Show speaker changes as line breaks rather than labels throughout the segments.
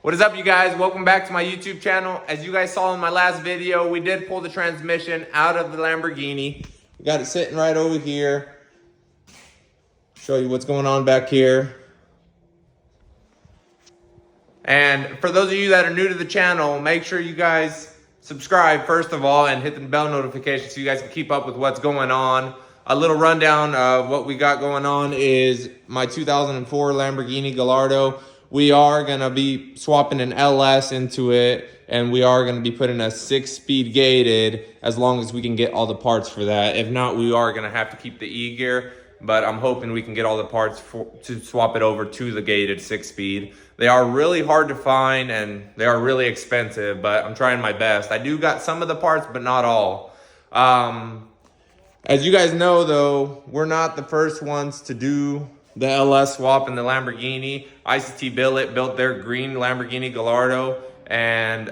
What is up, you guys? Welcome back to my YouTube channel. As you guys saw in my last video, we did pull the transmission out of the Lamborghini. We got it sitting right over here. Show you what's going on back here. And for those of you that are new to the channel, make sure you guys subscribe first of all and hit the bell notification so you guys can keep up with what's going on. A little rundown of what we got going on is my 2004 Lamborghini Gallardo. We are going to be swapping an LS into it, and we are going to be putting a 6-speed gated as long as we can get all the parts for that. If not, we are going to have to keep the E-gear, but I'm hoping we can get all the parts to swap it over to the gated 6-speed. They are really hard to find, and they are really expensive, but I'm trying my best. I do got some of the parts, but not all. As you guys know, though, we're not the first ones to do the LS swap in the Lamborghini. ICT Billet built their green Lamborghini Gallardo, and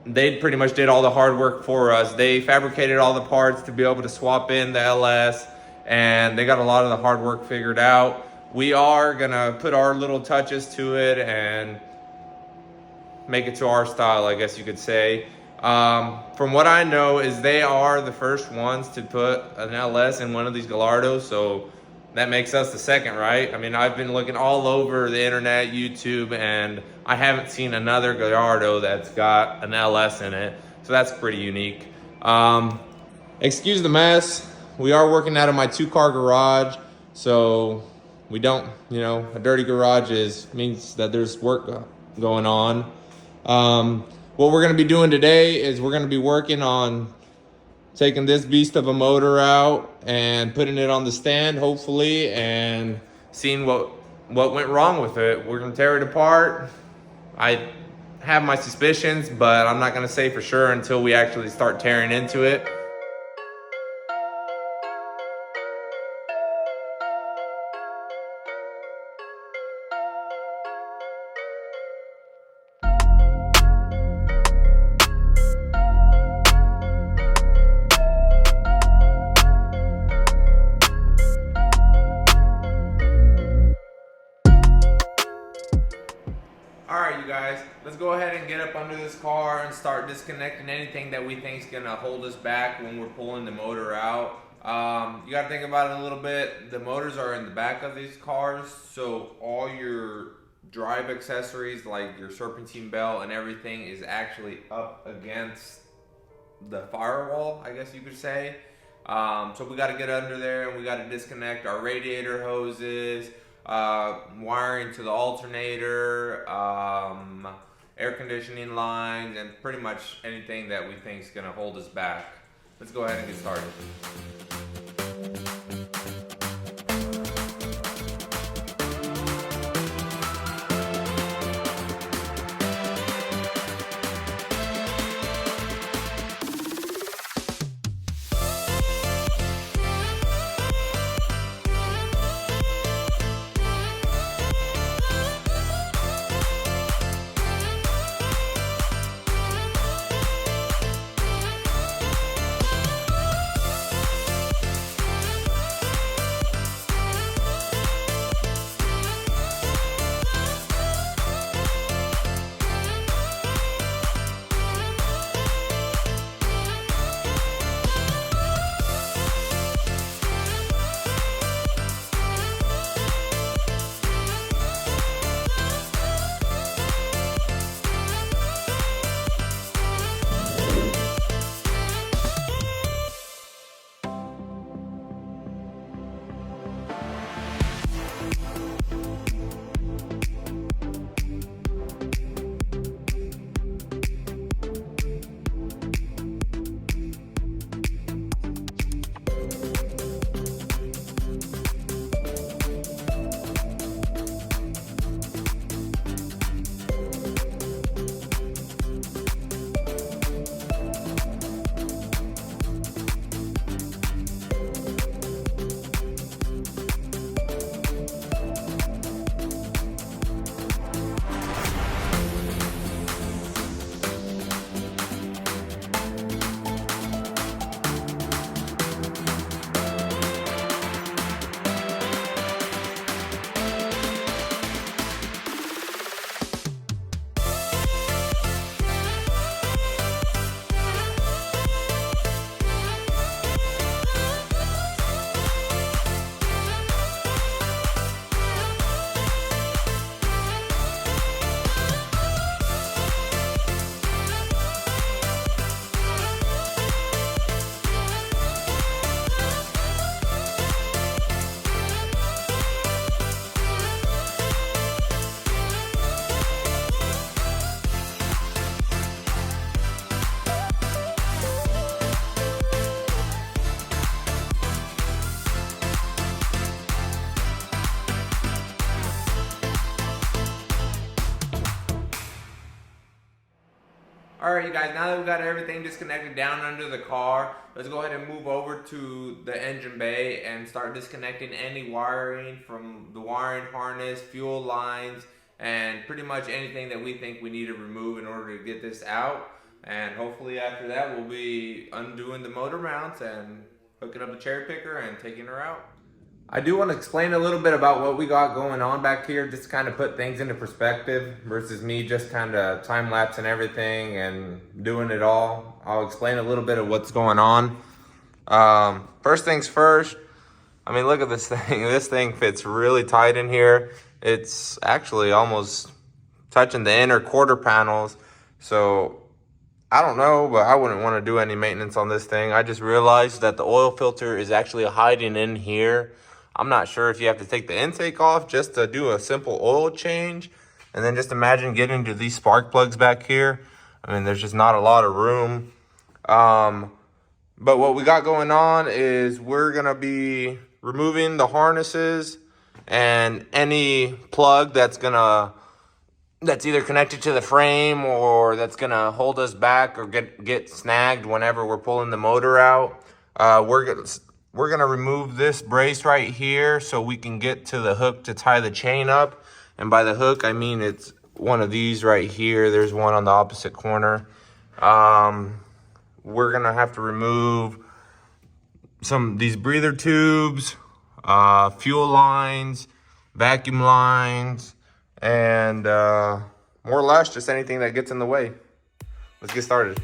they pretty much did all the hard work for us. They fabricated all the parts to be able to swap in the LS, and they got a lot of the hard work figured out. We are gonna put our little touches to it and make it to our style, I guess you could say. From what I know is they are the first ones to put an LS in one of these Gallardos, so that makes us the second, right? I mean, I've been looking all over the internet, YouTube, and I haven't seen another Gallardo that's got an LS in it, so that's pretty unique. Excuse the mess. We are working out of my 2-car garage, so we don't, a dirty garage means that there's work going on. What we're gonna be doing today is we're gonna be working on taking this beast of a motor out and putting it on the stand, hopefully, and seeing what went wrong with it. We're gonna tear it apart. I have my suspicions, but I'm not gonna say for sure until we actually start tearing into it. Alright, you guys, let's go ahead and get up under this car and start disconnecting anything that we think is going to hold us back when we're pulling the motor out. You got to think about it a little bit. The motors are in the back of these cars, so all your drive accessories like your serpentine belt and everything is actually up against the firewall, I guess you could say. So we got to get under there and we got to disconnect our radiator hoses, wiring to the alternator, air conditioning lines, and pretty much anything that we think is going to hold us back. Let's go ahead and get started. All right, you guys, now that we've got everything disconnected down under the car, let's go ahead and move over to the engine bay and start disconnecting any wiring from the wiring harness, fuel lines, and pretty much anything that we think we need to remove in order to get this out. And hopefully after that, we'll be undoing the motor mounts and hooking up the cherry picker and taking her out. I do want to explain a little bit about what we got going on back here, just to kind of put things into perspective versus me just kind of time-lapsing everything and doing it all. I'll explain a little bit of what's going on. First things first, I mean, look at this thing. This thing fits really tight in here. It's actually almost touching the inner quarter panels. So I don't know, but I wouldn't want to do any maintenance on this thing. I just realized that the oil filter is actually hiding in here. I'm not sure if you have to take the intake off just to do a simple oil change. And then just imagine getting to these spark plugs back here. I mean, there's just not a lot of room. But what we got going on is we're gonna be removing the harnesses and any plug that's either connected to the frame or that's gonna hold us back or get snagged whenever we're pulling the motor out. We're gonna remove this brace right here so we can get to the hook to tie the chain up. And by the hook, I mean it's one of these right here. There's one on the opposite corner. We're gonna have to remove these breather tubes, fuel lines, vacuum lines, and more or less just anything that gets in the way. Let's get started.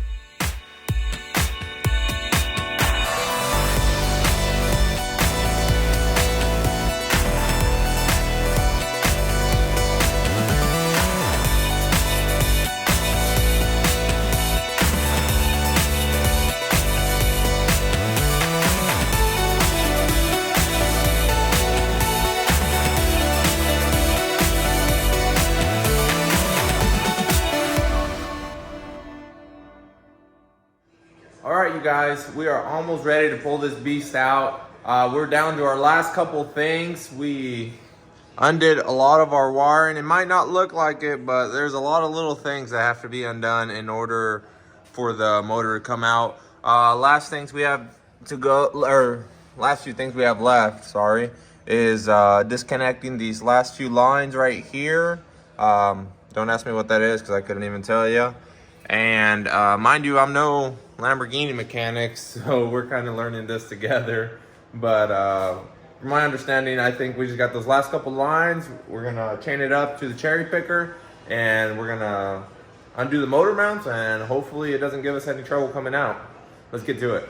All right, you guys, we are almost ready to pull this beast out. We're down to our last couple things. We undid a lot of our wiring. It might not look like it, but there's a lot of little things that have to be undone in order for the motor to come out. Last few things we have left, sorry, is disconnecting these last few lines right here. Don't ask me what that is because I couldn't even tell you. And mind you, I'm no Lamborghini mechanic, so we're kind of learning this together. But from my understanding, I think we just got those last couple lines. We're gonna chain it up to the cherry picker, and we're gonna undo the motor mounts, and hopefully it doesn't give us any trouble coming out. Let's get to it.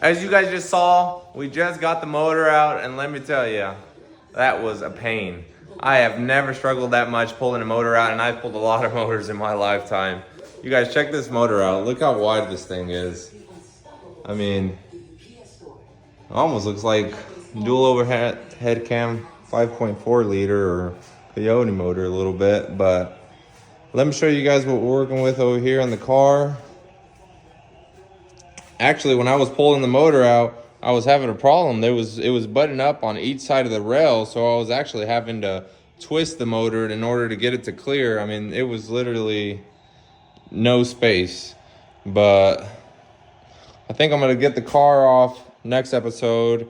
as you guys just saw, we just got the motor out, and let me tell you, that was a pain. I have never struggled that much pulling a motor out, and I've pulled a lot of motors in my lifetime. You guys check this motor out. Look how wide this thing is. I mean, it almost looks like dual overhead head cam 5.4 liter or Coyote motor a little bit, but let me show you guys what we're working with over here on the car. Actually, when I was pulling the motor out, I was having a problem. It was butting up on each side of the rail, so I was actually having to twist the motor in order to get it to clear. I mean, it was literally no space. But I think I'm gonna get the car off next episode,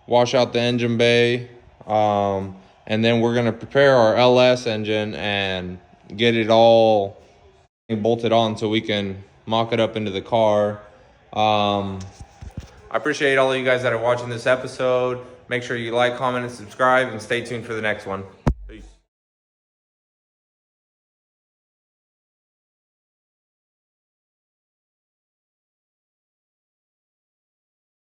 wash out the engine bay, and then we're gonna prepare our LS engine and get it all bolted on so we can mock it up into the car. I appreciate all of you guys that are watching this episode. Make sure you like, comment, and subscribe, and stay tuned for the next one.